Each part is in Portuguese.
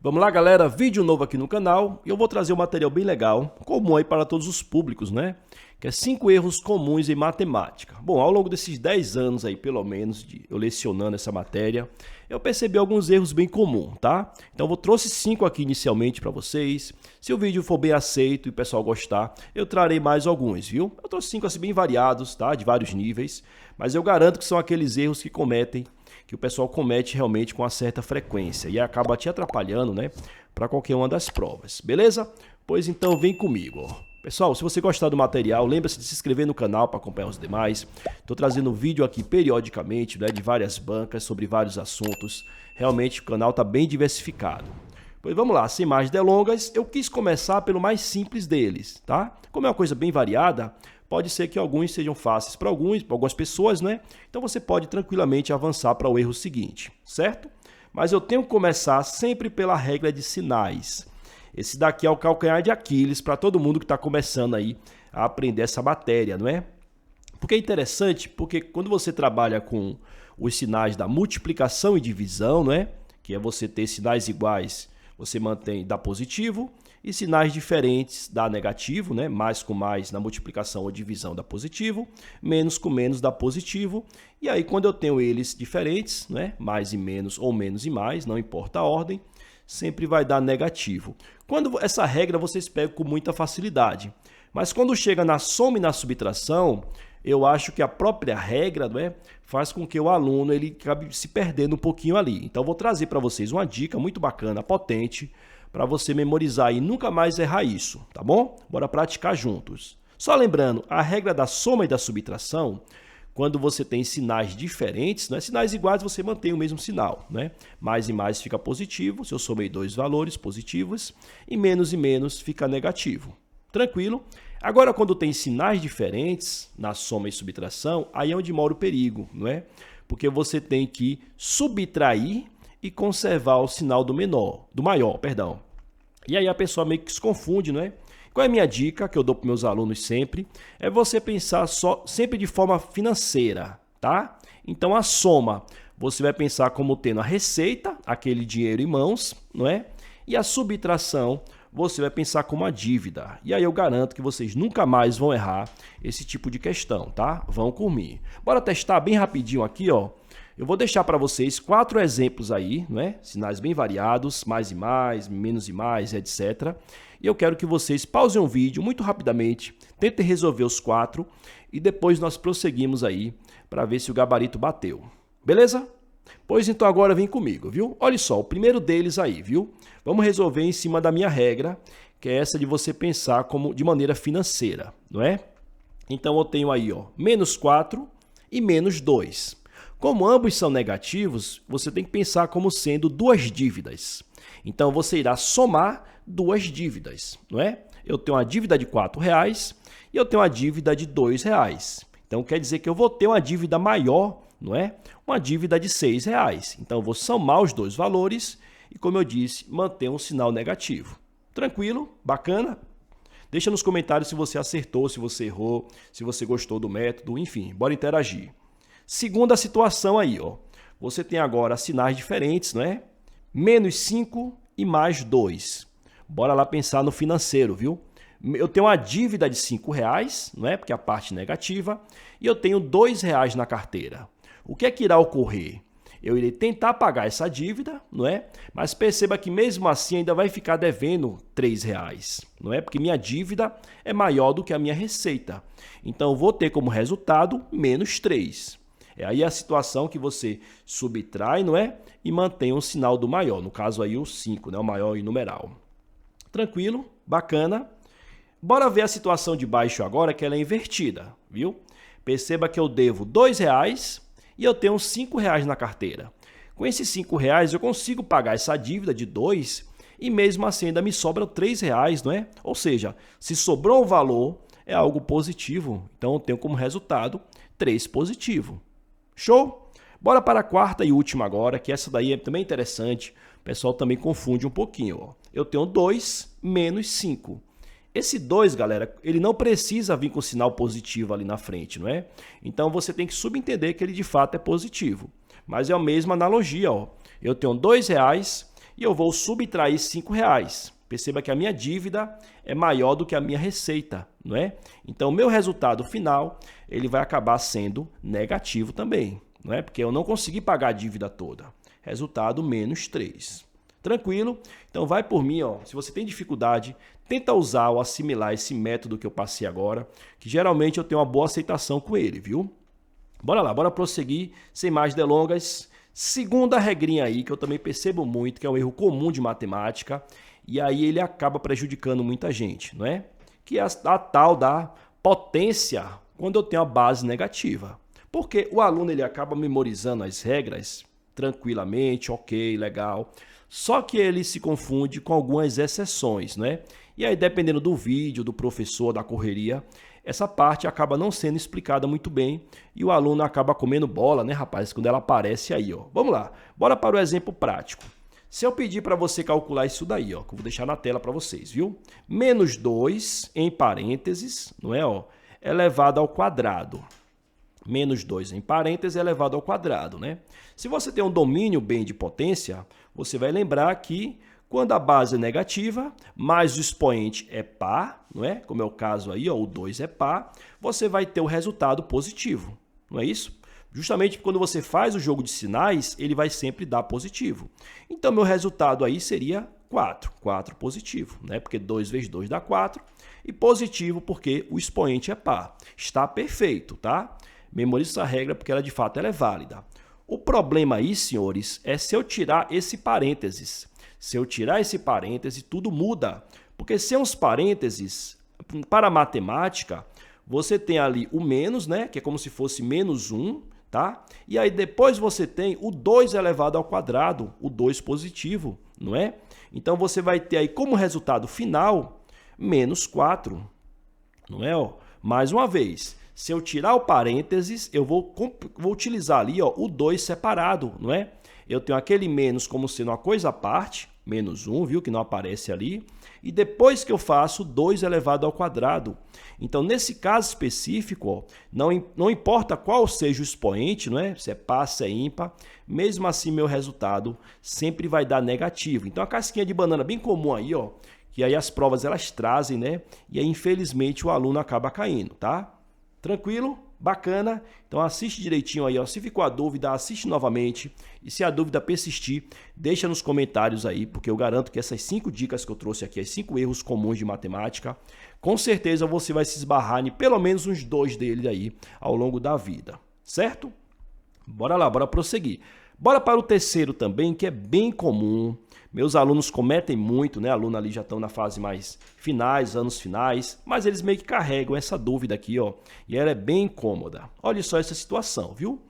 Vamos lá, galera, vídeo novo aqui no canal e eu vou trazer um material bem legal, comum aí para todos os públicos, né? Que é 5 erros comuns em matemática. Bom, ao longo desses 10 anos aí, pelo menos, eu lecionando essa matéria, eu percebi alguns erros bem comuns, tá? Então eu trouxe 5 aqui inicialmente para vocês. Se o vídeo for bem aceito e o pessoal gostar, eu trarei mais alguns, viu? Eu trouxe 5 assim bem variados, tá? De vários níveis, mas eu garanto que são aqueles erros que o pessoal comete realmente com uma certa frequência e acaba te atrapalhando, né, para qualquer uma das provas, beleza? Pois então vem comigo. Pessoal, se você gostar do material, lembre-se de se inscrever no canal para acompanhar os demais. Estou trazendo vídeo aqui periodicamente, né, de várias bancas sobre vários assuntos. Realmente o canal está bem diversificado. Pois vamos lá, sem mais delongas, eu quis começar pelo mais simples deles, tá? Como é uma coisa bem variada, pode ser que alguns sejam fáceis para algumas pessoas, né? Então você pode tranquilamente avançar para o erro seguinte, certo? Mas eu tenho que começar sempre pela regra de sinais. Esse daqui é o calcanhar de Aquiles para todo mundo que está começando aí a aprender essa matéria, não é? Porque é interessante, porque quando você trabalha com os sinais da multiplicação e divisão, não é? Que é você ter sinais iguais, você mantém dá positivo, e sinais diferentes dá negativo, né? Mais com mais na multiplicação ou divisão dá positivo, menos com menos dá positivo. E aí quando eu tenho eles diferentes, né? Mais e menos ou menos e mais, não importa a ordem, sempre vai dar negativo. Quando essa regra vocês pegam com muita facilidade. Mas quando chega na soma e na subtração, eu acho que a própria regra, não é, faz com que o aluno ele acabe se perdendo um pouquinho ali. Então eu vou trazer para vocês uma dica muito bacana, potente, para você memorizar e nunca mais errar isso, tá bom? Bora praticar juntos. Só lembrando, a regra da soma e da subtração, quando você tem sinais diferentes, né? Sinais iguais você mantém o mesmo sinal, né? Mais e mais fica positivo, se eu somei dois valores positivos, e menos fica negativo. Tranquilo? Agora, quando tem sinais diferentes na soma e subtração, aí é onde mora o perigo, não é? Porque você tem que subtrair e conservar o sinal do maior, perdão. E aí a pessoa meio que se confunde, não é? Qual é a minha dica que eu dou para meus alunos sempre? É você pensar sempre de forma financeira, tá? Então a soma, você vai pensar como tendo a receita, aquele dinheiro em mãos, não é? E a subtração, você vai pensar como a dívida. E aí eu garanto que vocês nunca mais vão errar esse tipo de questão, tá? Vão por mim. Bora testar bem rapidinho aqui, ó. Eu vou deixar para vocês 4 exemplos aí, né? Sinais bem variados, mais e mais, etc. E eu quero que vocês pausem o vídeo muito rapidamente, tentem resolver os 4 e depois nós prosseguimos aí para ver se o gabarito bateu. Beleza? Pois então agora vem comigo, viu? Olha só, o primeiro deles aí, viu? Vamos resolver em cima da minha regra, que é essa de você pensar como de maneira financeira, não é? Então eu tenho aí, ó, menos 4 e menos 2. Como ambos são negativos, você tem que pensar como sendo duas dívidas. Então, você irá somar duas dívidas, não é? Eu tenho uma dívida de R$4 e eu tenho uma dívida de R$2. Então, quer dizer que eu vou ter uma dívida maior, não é? Uma dívida de R$6. Então, eu vou somar os dois valores e, como eu disse, manter um sinal negativo. Tranquilo? Bacana? Deixa nos comentários se você acertou, se você errou, se você gostou do método, enfim, bora interagir. Segunda situação aí, ó. Você tem agora sinais diferentes, não é? Menos 5 e mais 2. Bora lá pensar no financeiro, viu? Eu tenho uma dívida de R$5, não é? Porque é a parte negativa, e eu tenho R$2 na carteira. O que é que irá ocorrer? Eu irei tentar pagar essa dívida, não é? Mas perceba que mesmo assim ainda vai ficar devendo R$3, não é? Porque minha dívida é maior do que a minha receita. Então eu vou ter como resultado menos 3. É aí a situação que você subtrai, não é? E mantém um sinal do maior, no caso aí o 5, né? O maior em numeral. Tranquilo? Bacana? Bora ver a situação de baixo agora, que ela é invertida, viu? Perceba que eu devo R$2 e eu tenho R$5 na carteira. Com esses R$5 eu consigo pagar essa dívida de 2 e mesmo assim ainda me sobram R$3, não é? Ou seja, se sobrou um valor, é algo positivo. Então eu tenho como resultado 3 positivo. Show? Bora para a quarta e última agora, que essa daí é também interessante. O pessoal também confunde um pouquinho. Ó. Eu tenho 2 menos 5. Esse 2, galera, ele não precisa vir com sinal positivo ali na frente, não é? Então você tem que subentender que ele de fato é positivo. Mas é a mesma analogia, ó. Eu tenho R$2 e eu vou subtrair R$5. Perceba que a minha dívida é maior do que a minha receita, não é? Então, o meu resultado final, ele vai acabar sendo negativo também, não é? Porque eu não consegui pagar a dívida toda. Resultado, menos 3. Tranquilo? Então, vai por mim, ó. Se você tem dificuldade, tenta usar ou assimilar esse método que eu passei agora, que geralmente eu tenho uma boa aceitação com ele, viu? Bora lá, bora prosseguir, sem mais delongas. Segunda regrinha aí, que eu também percebo muito, que é um erro comum de matemática, e aí ele acaba prejudicando muita gente, não é? Que é a tal da potência quando eu tenho a base negativa. Porque o aluno ele acaba memorizando as regras tranquilamente, ok, legal, só que ele se confunde com algumas exceções, né? E aí, dependendo do vídeo, do professor, da correria, essa parte acaba não sendo explicada muito bem e o aluno acaba comendo bola, né, rapaz, quando ela aparece aí, ó. Vamos lá, bora para o exemplo prático. Se eu pedir para você calcular isso daí, ó, que eu vou deixar na tela para vocês, viu? Menos 2, em parênteses, não é, ó, elevado ao quadrado. Menos 2 em parênteses elevado ao quadrado, né? Se você tem um domínio bem de potência, você vai lembrar que quando a base é negativa, mais o expoente é par, não é? Como é o caso aí, ó, o 2 é par, você vai ter o resultado positivo, não é isso? Justamente quando você faz o jogo de sinais, ele vai sempre dar positivo. Então, meu resultado aí seria 4. 4 positivo, né? Porque 2 vezes 2 dá 4. E positivo porque o expoente é par. Está perfeito, tá? Memorize essa regra porque ela de fato ela é válida. O problema aí, senhores, é se eu tirar esse parênteses. Se eu tirar esse parêntese, tudo muda. Porque sem os parênteses, para a matemática, você tem ali o menos, né? Que é como se fosse menos 1, tá? E aí depois você tem o 2 elevado ao quadrado, o 2 positivo, não é? Então você vai ter aí como resultado final, menos 4, não é? Ó? Mais uma vez, se eu tirar o parênteses, eu vou utilizar ali, ó, o 2 separado, não é? Eu tenho aquele menos como sendo uma coisa à parte, menos 1, viu, que não aparece ali. E depois que eu faço 2 elevado ao quadrado. Então, nesse caso específico, ó, não importa qual seja o expoente, não é? Se é par, se é ímpar, mesmo assim meu resultado sempre vai dar negativo. Então, a casquinha de banana bem comum aí, ó, que aí as provas elas trazem, né? E aí, infelizmente, o aluno acaba caindo, tá? Tranquilo? Bacana? Então assiste direitinho aí, ó. Se ficou a dúvida, assiste novamente. E se a dúvida persistir, deixa nos comentários aí, porque eu garanto que essas 5 dicas que eu trouxe aqui, as 5 erros comuns de matemática, com certeza você vai se esbarrar em pelo menos uns 2 deles aí ao longo da vida, certo? Bora lá, bora prosseguir. Bora para o terceiro também, que é bem comum. Meus alunos cometem muito, né? Alunos ali já estão na fase mais finais, anos finais, mas eles meio que carregam essa dúvida aqui, ó. E ela é bem incômoda. Olha só essa situação, viu?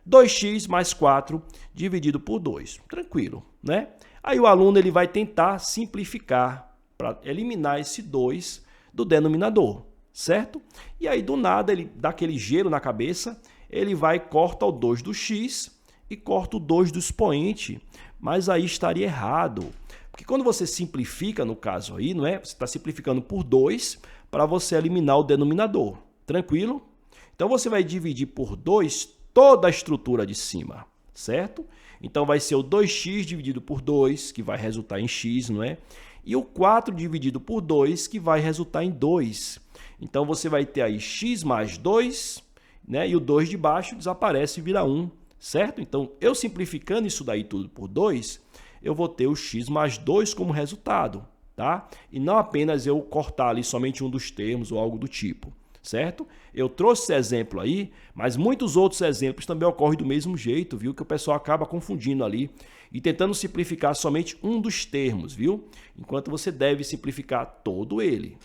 2x mais 4 dividido por 2. Tranquilo, né? Aí o aluno ele vai tentar simplificar para eliminar esse 2 do denominador, certo? E aí do nada ele dá aquele gelo na cabeça, ele vai corta o 2 do x e corta o 2 do expoente, mas aí estaria errado. Porque quando você simplifica, no caso aí, não é? Você está simplificando por 2 para você eliminar o denominador. Tranquilo? Então você vai dividir por 2 toda a estrutura de cima, certo? Então vai ser o 2x dividido por 2, que vai resultar em x, não é? E o 4 dividido por 2, que vai resultar em 2. Então você vai ter aí x mais 2, né? E o 2 de baixo desaparece e vira 1. Certo? Então, eu simplificando isso daí tudo por 2, eu vou ter o x mais 2 como resultado, tá? E não apenas eu cortar ali somente um dos termos ou algo do tipo, certo? Eu trouxe esse exemplo aí, mas muitos outros exemplos também ocorrem do mesmo jeito, viu? Que o pessoal acaba confundindo ali e tentando simplificar somente um dos termos, viu? Enquanto você deve simplificar todo ele.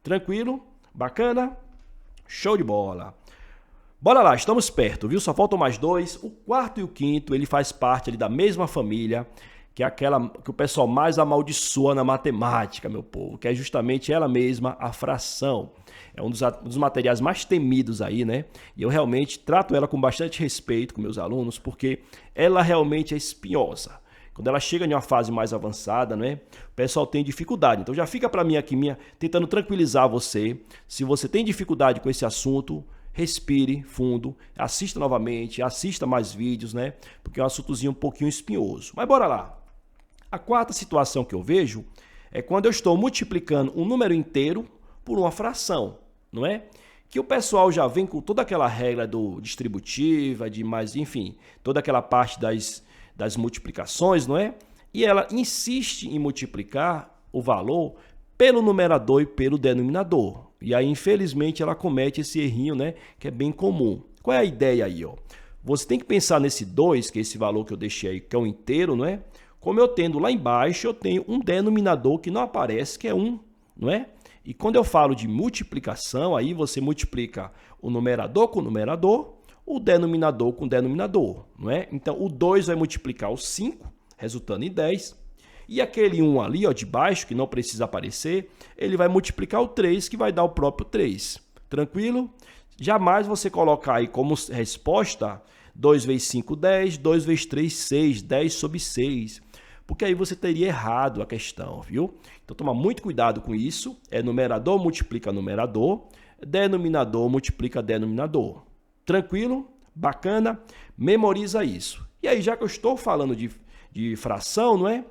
Tranquilo? Bacana? Show de bola! Bora lá, estamos perto, viu? Só faltam mais 2. O quarto e o quinto, ele faz parte ali da mesma família, que é aquela que o pessoal mais amaldiçoa na matemática, meu povo, que é justamente ela mesma, a fração. É um dos materiais mais temidos aí, né? E eu realmente trato ela com bastante respeito com meus alunos, porque ela realmente é espinhosa. Quando ela chega em uma fase mais avançada, né, o pessoal tem dificuldade. Então já fica para mim aqui, tentando tranquilizar você. Se você tem dificuldade com esse assunto, respire fundo, assista novamente, assista mais vídeos, né? Porque é um assuntozinho um pouquinho espinhoso. Mas bora lá. A quarta situação que eu vejo é quando eu estou multiplicando um número inteiro por uma fração, não é? Que o pessoal já vem com toda aquela regra do distributiva, de mais, enfim, toda aquela parte das multiplicações, não é? E ela insiste em multiplicar o valor pelo numerador e pelo denominador. E aí, infelizmente, ela comete esse errinho, né? Que é bem comum. Qual é a ideia aí, ó? Você tem que pensar nesse 2, que é esse valor que eu deixei aí, que é um inteiro, não é? Como eu tendo lá embaixo, eu tenho um denominador que não aparece, que é 1, não é? E quando eu falo de multiplicação, aí você multiplica o numerador com o numerador, o denominador com o denominador, não é? Então, o 2 vai multiplicar o 5, resultando em 10. E aquele 1 ali, ó, de baixo, que não precisa aparecer, ele vai multiplicar o 3, que vai dar o próprio 3. Tranquilo? Jamais você colocar aí como resposta 2 vezes 5, 10, 2 vezes 3, 6, 10 sobre 6. Porque aí você teria errado a questão, viu? Então, toma muito cuidado com isso. Numerador multiplica numerador, denominador multiplica denominador. Tranquilo? Bacana? Memoriza isso. E aí, já que eu estou falando de fração, não é?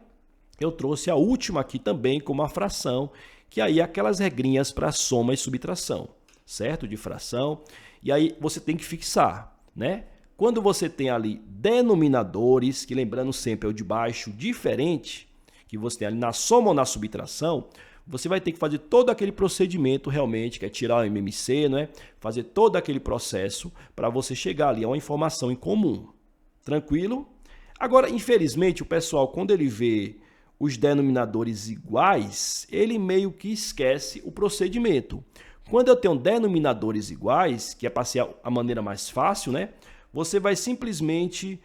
Eu trouxe a última aqui também como uma fração, que aí é aquelas regrinhas para soma e subtração, certo? De fração. E aí você tem que fixar, né? Quando você tem ali denominadores, que lembrando sempre é o de baixo diferente, que você tem ali na soma ou na subtração, você vai ter que fazer todo aquele procedimento realmente, que é tirar o MMC, não é? Fazer todo aquele processo para você chegar ali a uma informação em comum. Tranquilo? Agora, infelizmente, o pessoal, quando ele vê os denominadores iguais, ele meio que esquece o procedimento. Quando eu tenho denominadores iguais, que é para ser a maneira mais fácil, né? Você vai simplesmente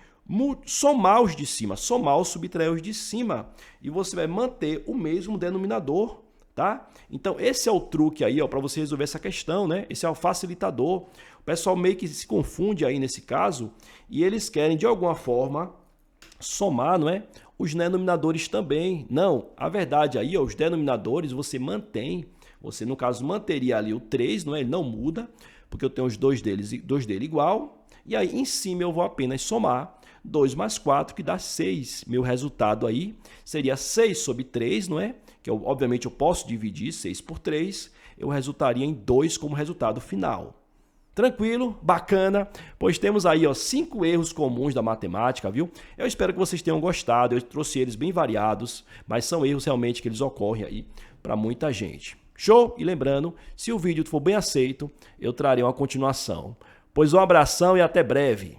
somar os de cima, somar ou subtrair os de cima, e você vai manter o mesmo denominador, tá? Então, esse é o truque aí, ó, para você resolver essa questão, né? Esse é o facilitador. O pessoal meio que se confunde aí nesse caso, e eles querem, de alguma forma, somar, não é? Os denominadores também. Não, a verdade aí, ó, os denominadores você mantém. Você, no caso, manteria ali o 3, não é? Ele não muda, porque eu tenho os dois dele igual. E aí, em cima, eu vou apenas somar 2 mais 4, que dá 6. Meu resultado aí seria 6 sobre 3, não é? Que obviamente eu posso dividir 6 por 3. Eu resultaria em 2 como resultado final. Tranquilo? Bacana? Pois temos aí, ó, 5 erros comuns da matemática, viu? Eu espero que vocês tenham gostado. Eu trouxe eles bem variados, mas são erros realmente que eles ocorrem aí para muita gente. Show? E lembrando, se o vídeo for bem aceito, eu trarei uma continuação. Pois um abração e até breve.